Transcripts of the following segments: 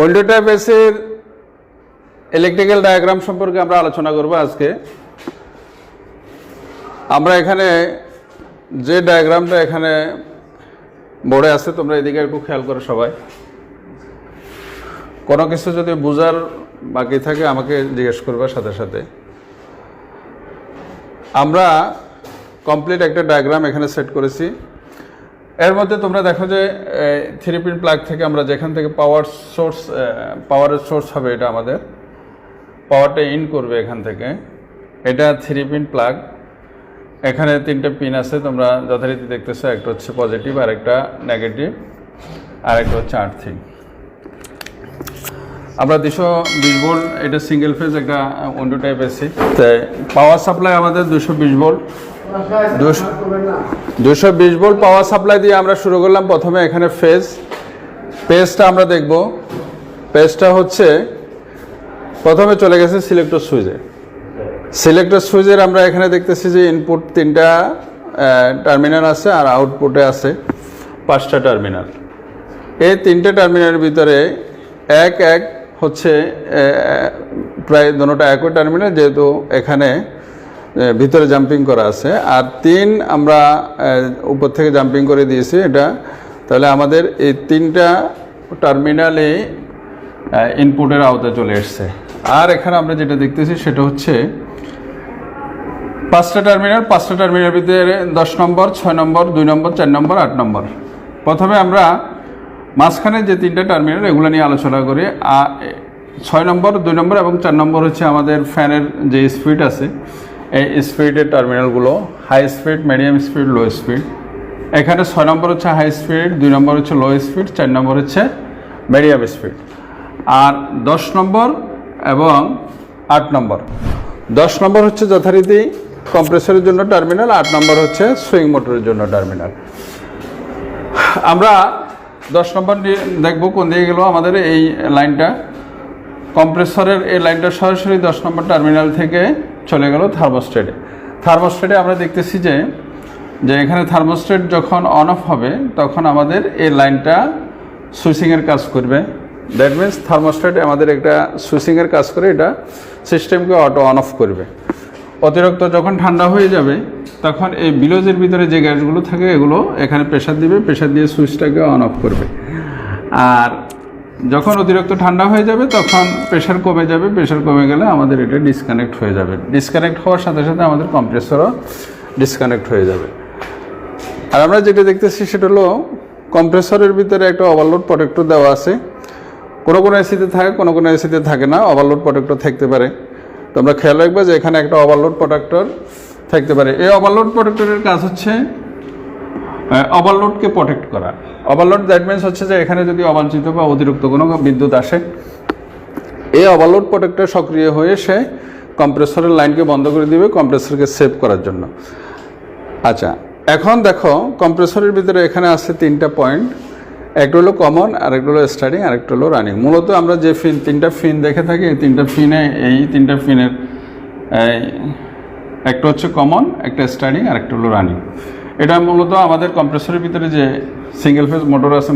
Window type এসির electrical diagram সম্পর্কে আমরা আলোচনা করব আজকে। আমরা এখানে যে ডায়াগ্রামটা এখানে বোর্ডে আছে, তোমরা এদিকে একটু খেয়াল করো সবাই। কোনো কিছু যদি বোঝার বাকি থাকে আমাকে জিজ্ঞেস করবার সাথে সাথে। আমরা কমপ্লিট একটা ডায়াগ্রাম এখানে সেট করেছি। এর মধ্যে তোমরা দেখো যে 3 পিন প্লাগ থেকে আমরা যেখান থেকে পাওয়ারের সোর্স হবে, এটা আমাদের পাওয়ারটা ইন করবে এখান থেকে। এটা 3 পিন প্লাগ। এখানে 3টে পিন আছে, তোমরা যথারীতি দেখতেছো। একটা হচ্ছে পজিটিভ, আর একটা নেগেটিভ, আর একটা হচ্ছে আর্থিং। আমরা 220 ভোল্ট, এটা সিঙ্গেল ফেজ একটা উইন্ডো টাইপ এসি। তাই পাওয়ার সাপ্লাই আমাদের 220 ভোল্ট। 220 ভোল্ট পাওয়ার সাপ্লাই দিয়ে আমরা শুরু করলাম। প্রথমে এখানে পেজটা আমরা দেখব। পেজটা হচ্ছে প্রথমে চলে গেছে সিলেক্টর সুইচে। সিলেক্টর সুইচের আমরা এখানে দেখতেছি যে ইনপুট 3টা টার্মিনাল আছে, আর আউটপুটে আছে 5টা টার্মিনাল। এই 3টে টার্মিনালের ভিতরে এক হচ্ছে প্রায় দুটোটা একই টার্মিনাল, যেহেতু এখানে ভিতরে জাম্পিং করা আছে। আর 3 আমরা উপর থেকে জাম্পিং করে দিয়েছি এটা। তাহলে আমাদের এই 3টা টার্মিনালে ইনপুটের আওতায় চলে এসছে। আর এখানে আমরা যেটা দেখতেছি সেটা হচ্ছে 5টা টার্মিনাল ভিতরে 10 নম্বর, 6 নম্বর, 2 নম্বর, 4 নম্বর, 8 নম্বর। প্রথমে আমরা মাঝখানে যে 3টে টার্মিনাল এগুলো নিয়ে আলোচনা করি। 6 নম্বর, 2 নম্বর এবং 4 নম্বর হচ্ছে আমাদের ফ্যানের যে স্পিড আছে, এই স্পিডের টার্মিনালগুলো high speed, medium speed, low speed. এখানে 6 নম্বর হচ্ছে হাই স্পিড, 2 নম্বর হচ্ছে লো স্পিড, 4 নম্বর হচ্ছে মিডিয়াম স্পিড। আর 10 নম্বর এবং 8 নম্বর। 10 নম্বর হচ্ছে যথারীতি কম্প্রেসরের জন্য টার্মিনাল, 8 নম্বর হচ্ছে সুইং মোটরের জন্য টার্মিনাল। আমরা 10 নম্বর দেখব কোন দিকে গেল আমাদের এই লাইনটা। কম্প্রেসরের এই লাইনটা সরাসরি 10 নম্বর টার্মিনাল থেকে চলে গেল থার্মোস্ট্যাটে। আমরা দেখতেছি যে এখানে থার্মোস্ট্যাট যখন অন অফ হবে তখন আমাদের এই লাইনটা সুইচিংয়ের কাজ করবে। দ্যাট মিনস থার্মোস্ট্যাট আমাদের একটা সুইচিংয়ের কাজ করে, এটা সিস্টেমকে অটো অন অফ করবে। অতিরিক্ত যখন ঠান্ডা হয়ে যাবে তখন এই বিলোজের ভিতরে যে গ্যাসগুলো থাকে এগুলো এখানে প্রেসার দিবে, প্রেসার দিয়ে সুইচটাকে অন অফ করবে। আর যখন অতিরিক্ত ঠান্ডা হয়ে যাবে তখন প্রেসার কমে যাবে। প্রেসার কমে গেলে আমাদের এটা ডিসকানেক্ট হয়ে যাবে। ডিসকানেক্ট হওয়ার সাথে সাথে আমাদের কম্প্রেসরও ডিসকানেক্ট হয়ে যাবে। আর আমরা যেটা দেখতেছি সেটা হলো কম্প্রেসরের ভিতরে একটা ওভারলোড প্রোটেক্টর দেওয়া আছে। কোনো এসিতে থাকে, কোনো এসিতে থাকে না। ওভারলোড প্রোটেক্টর থাকতে পারে। তোমরা খেয়াল রাখবে যে এখানে একটা ওভারলোড প্রোটেক্টর থাকতে পারে। এই ওভারলোড প্রোটেক্টরের কাজ হচ্ছে ওভারলোডকে প্রোটেক্ট করা। ওভারলোড দ্যাট মিনস হচ্ছে যে এখানে যদি অবাঞ্ছিত বা অতিরিক্ত কোনো বিদ্যুৎ আসে, এই ওভারলোড প্রোটেক্টর সক্রিয় হয়ে সে কম্প্রেসরের লাইনকে বন্ধ করে দিবে কম্প্রেসরকে সেভ করার জন্য। আচ্ছা, এখন দেখো কম্প্রেসরের ভিতরে এখানে আছে 3টা পয়েন্ট। একটা হলো কমন, আরেকটা হলো স্টার্টিং, আরেকটা হলো রানিং। মূলত আমরা যে 3টা ফিন দেখে থাকি, এই 3টা ফিনের একটা হচ্ছে কমন, একটা স্টার্টিং, আরেকটা হলো রানিং। এটা মূলত আমাদের কম্প্রেসরের ভিতরে যে সিঙ্গেল ফেজ মোটর আছে,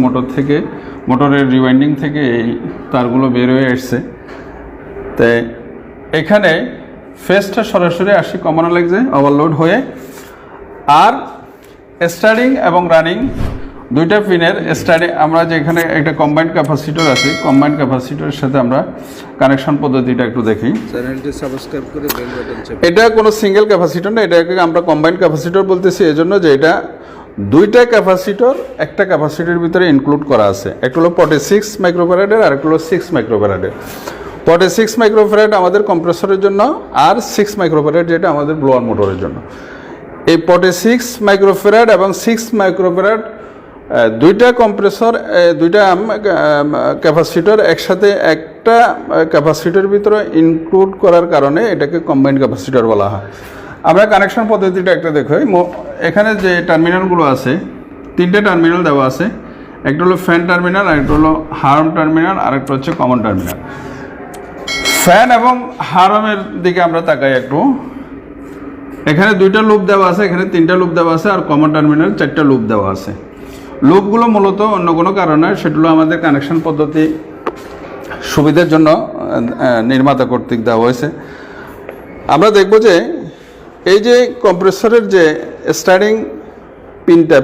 মোটরের রিওয়াইন্ডিং থেকে এই তারগুলো বের হয়ে এসছে। তাই এখানে ফেজটা সরাসরি আসে কমনে লাগছে ওভারলোড হয়ে। আর স্টার্টিং এবং রানিং 2টা পিনের স্টার্টিং আমরা যে এখানে একটা কম্বাইন্ড ক্যাপাসিটর আছে, কম্বাইন্ড ক্যাপাসিটরের সাথে আমরা কানেকশন পদ্ধতিটা একটু দেখি। চ্যানেলটি সাবস্ক্রাইব করে বেল বাটন চাপুন। এটা কোনো সিঙ্গেল ক্যাপাসিটর না, এটাকে আমরা কম্বাইন্ড ক্যাপাসিটর বলতেছি এজন্য যে এটা 2টা ক্যাপাসিটর একটা ক্যাপাসিটরের ভিতরে ইনক্লুড করা আছে। একটা হলো 46 মাইক্রোফ্যারাডের, আর একটা হলো 6 মাইক্রোফ্যারাডের। 46 মাইক্রোফ্যারাড আমাদের কম্প্রেসরের জন্য, আর 6 মাইক্রোফ্যারাড যেটা আমাদের ব্লোয়ার মোটরের জন্য। এই 46 মাইক্রোফ্যারাড এবং 6 মাইক্রোফ্যারাড 2টা কম্প্রেসর, 2টা ক্যাপাসিটর একসাথে একটা ক্যাপাসিটরের ভিতরে ইনক্লুড করার কারণে এটাকে কম্বাইন্ড ক্যাপাসিটর বলা হয়। আমরা কানেকশন পদ্ধতিটা একটা দেখো। এখানে যে টার্মিনালগুলো আছে, 3টে টার্মিনাল দেওয়া আছে। একটা হলো ফ্যান টার্মিনাল, আরেকটা হলো হার্ম টার্মিনাল, আরেকটা হচ্ছে কমন টার্মিনাল। ফ্যান এবং হার্মের দিকে আমরা তাকাই একটু। এখানে 2টা লুপ দেওয়া আছে, এখানে 3টা লুপ দেওয়া আছে, আর কমন টার্মিনাল 4টা লুপ দেওয়া আছে। লুপগুলো মূলত অন্য কোনো কারণে, সেগুলো আমাদের কানেকশন পদ্ধতি সুবিধার জন্য নির্মাতা কর্তৃক দেওয়া হয়েছে। আমরা দেখব যে এই যে কম্প্রেসরের যে স্টার্টিং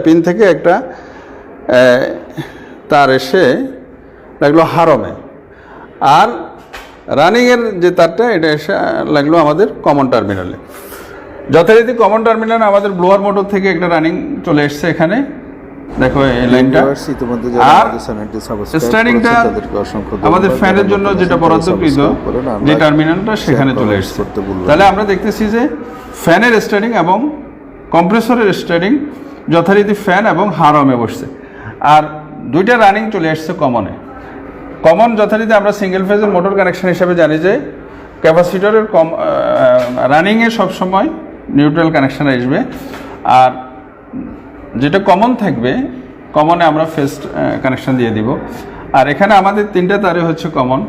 পিন থেকে একটা তার এসে লাগলো হারমে, আর রানিংয়ের যে তারটা এটা এসে লাগলো আমাদের কমন টার্মিনালে। যথারীতি কমন টার্মিনালে আমাদের ব্লোয়ার মোটর থেকে একটা রানিং চলে এসছে এখানে, দেখো এই লাইনটা। আর স্টার্টিংটা আমাদের ফ্যানের জন্য যেটা বরাদ্দকৃত যে টার্মিনালটা সেখানে চলে এসছে। তাহলে আমরা দেখতেছি যে ফ্যানের স্টার্টিং এবং কম্প্রেসরের স্টার্টিং যথারীতি ফ্যান এবং হারমে বসছে, আর দুইটা রানিং চলে এসছে কমনে। কমন যথারীতি আমরা সিঙ্গেল ফেজের মোটর কানেকশন হিসাবে জানি যে ক্যাপাসিটরের রানিংয়ে সবসময় নিউট্রাল কানেকশন আসবে, আর যেটা কমন থাকবে কমনে আমরা ফেজ কানেকশন দিয়ে দিব। আর এখানে আমাদের তিনটা তারে হচ্ছে কমন,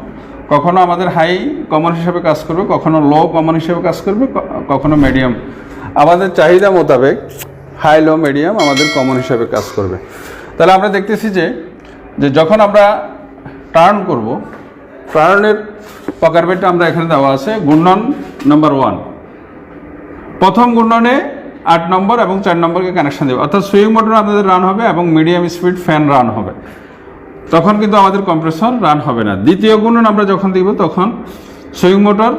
কখনো আমাদের হাই কমন হিসেবে কাজ করবে, কখনো লো কমন হিসেবে কাজ করবে, কখনো মিডিয়াম। আমাদের চাহিদা মোতাবেক হাই লো মিডিয়াম আমাদের কমন হিসেবে কাজ করবে। তাহলে আমরা দেখতেছি যে যখন আমরা টার্ন করব, টার্নের পকারবেটটা আমরা এখানে দেওয়া আছে ঘূর্ণন নম্বর 1। প্রথম ঘূর্ণনে 8 নম্বর এবং 4 নম্বরকে কানেকশন দেবে, অর্থাৎ সুইং মোটর আমাদের রান হবে এবং মিডিয়াম স্পিড ফ্যান রান হবে, তখন কিন্তু আমাদের কম্প্রেসর রান হবে না। দ্বিতীয় ঘূর্ণন আমরা যখন দিব তখন সুইং মোটর,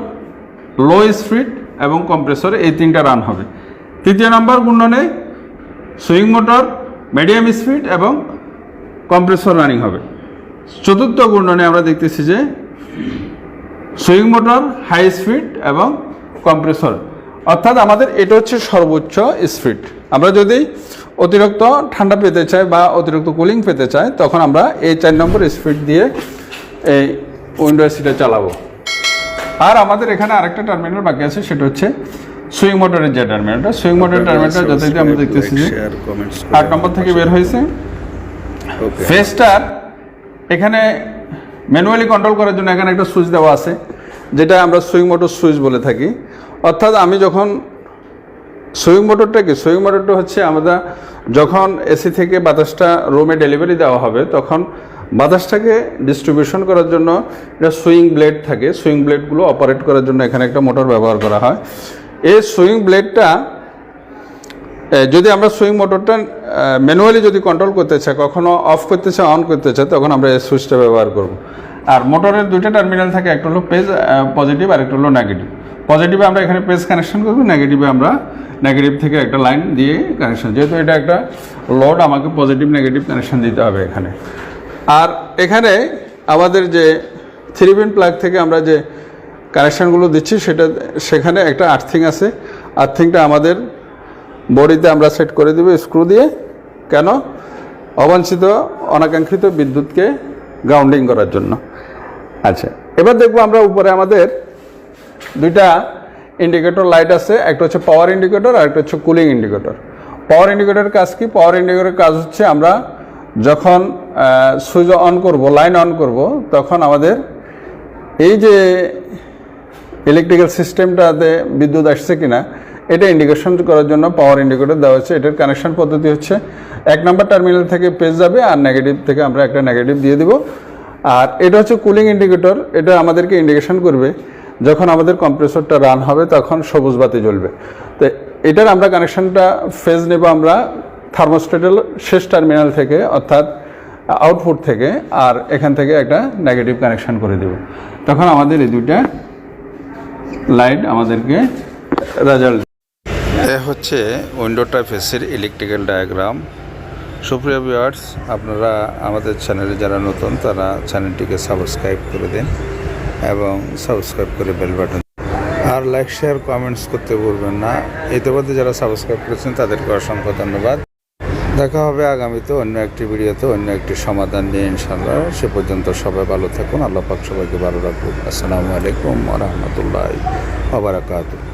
লো স্পিড এবং কম্প্রেসর এই তিনটা রান হবে। তৃতীয় নম্বর ঘূর্ণনে সুইং মোটর, মিডিয়াম স্পিড এবং কম্প্রেসর রানিং হবে। চতুর্থ ঘূর্ণনে আমরা দেখতেছি যে সুইং মোটর, হাই স্পিড এবং কম্প্রেসর, অর্থাৎ আমাদের এটা হচ্ছে সর্বোচ্চ স্পিড। আমরা যদি অতিরিক্ত ঠান্ডা পেতে চাই বা অতিরিক্ত কুলিং পেতে চাই তখন আমরা এই 4 নম্বর স্পিড দিয়ে এই উইন্ডো এসিটা চালাবো। আর আমাদের এখানে আরেকটা টার্মিনাল বাকি আছে, সেটা হচ্ছে সুইং মোটরের যে টার্মিনালটা। সুইং মোটরের টার্মিনালটা যথারীতি আমরা দেখতেছি যে 8 নম্বর থেকে বের হয়েছে। ফেজটার এখানে ম্যানুয়ালি কন্ট্রোল করার জন্য এখানে একটা সুইচ দেওয়া আছে, যেটা আমরা সুইং মোটর সুইচ বলে থাকি। অর্থাৎ আমি যখন সুইং মোটরটা হচ্ছে আমরা যখন এসি থেকে বাতাসটা রুমে ডেলিভারি দেওয়া হবে তখন বাতাসটাকে ডিস্ট্রিবিউশন করার জন্য একটা সুইং ব্লেড থাকে, সুইং ব্লেডগুলো অপারেট করার জন্য এখানে একটা মোটর ব্যবহার করা হয়। এই সুইং ব্লেডটা যদি আমরা সুইং মোটরটা ম্যানুয়ালি যদি কন্ট্রোল করতে চাই, কখনো অফ করতে চাই, অন করতে চাই, তখন আমরা এই সুইচটা ব্যবহার করব। আর মোটরের দুইটা টার্মিনাল থাকে, একটা হলো পেজ পজিটিভ আর একটা হলো নেগেটিভ। পজিটিভে আমরা এখানে পেজ কানেকশন করবো, নেগেটিভে আমরা নেগেটিভ থেকে একটা লাইন দিয়ে কানেকশন, যেহেতু এটা একটা লোড আমাকে পজিটিভ নেগেটিভ কানেকশন দিতে হবে এখানে। আর এখানে আমাদের যে 3 পিন প্লাগ থেকে আমরা যে কানেকশানগুলো দিচ্ছি সেখানে একটা আর্থিং আছে। আর্থিংটা আমাদের বডিতে আমরা সেট করে দেবো স্ক্রু দিয়ে, কেন? অবাঞ্ছিত অনাকাঙ্ক্ষিত বিদ্যুৎকে গ্রাউন্ডিং করার জন্য। আচ্ছা, এবার দেখবো আমরা উপরে আমাদের দুইটা ইন্ডিকেটর লাইট আছে, একটা হচ্ছে পাওয়ার ইন্ডিকেটর আর একটা হচ্ছে কুলিং ইন্ডিকেটর। পাওয়ার ইন্ডিকেটরের কাজ কি? পাওয়ার ইন্ডিকেটরের কাজ হচ্ছে আমরা যখন সুইচ অন করব, লাইন অন করব, তখন আমাদের এই যে ইলেকট্রিক্যাল সিস্টেমটাতে বিদ্যুৎ আসছে কিনা এটা ইন্ডিকেশন করার জন্য পাওয়ার ইন্ডিকেটর দেওয়া হচ্ছে। এটার কানেকশন পদ্ধতি হচ্ছে 1 নম্বর টার্মিনাল থেকে পেজ যাবে আর নেগেটিভ থেকে আমরা একটা নেগেটিভ দিয়ে দিব। আর এটা হচ্ছে কুলিং ইন্ডিকেটর, এটা আমাদেরকে ইন্ডিকেশন করবে যখন আমাদের কম্প্রেসরটা রান হবে তখন সবুজ বাতি জ্বলবে। তো এটার আমরা কানেকশনটা ফেজ নেব আমরা থার্মোস্ট্যাটের শেষ টার্মিনাল থেকে, অর্থাৎ আউটপুট থেকে, আর এখান থেকে একটা নেগেটিভ কানেকশন করে দেব। তখন আমাদের এই দুইটা লাইট আমাদেরকে রেজাল্ট। এ হচ্ছে উইন্ডোটা ফেসের ইলেকট্রিক্যাল ডায়াগ্রাম। সুপ্রিয় ভিউয়ার্স, আপনারা আমাদের চ্যানেলে যারা নতুন তারা চ্যানেলটিকে সাবস্ক্রাইব করে দিন এবং সাবস্ক্রাইব করে বেল বাটন আর লাইক শেয়ার কমেন্টস করতে ভুলবেন না। ইতিমধ্যে যারা সাবস্ক্রাইব করেছেন তাদেরকে অসংখ্য ধন্যবাদ। দেখা হবে আগামীতে অন্য একটি ভিডিওতে অন্য একটি সমাধান নিয়ে ইনশাআল্লাহ। সে পর্যন্ত সবাই ভালো থাকুন, আল্লাহ পাক সবাইকে ভালো রাখুন। আসসালামু আলাইকুম ওয়া রাহমাতুল্লাহি ওয়া বারাকাতুহু।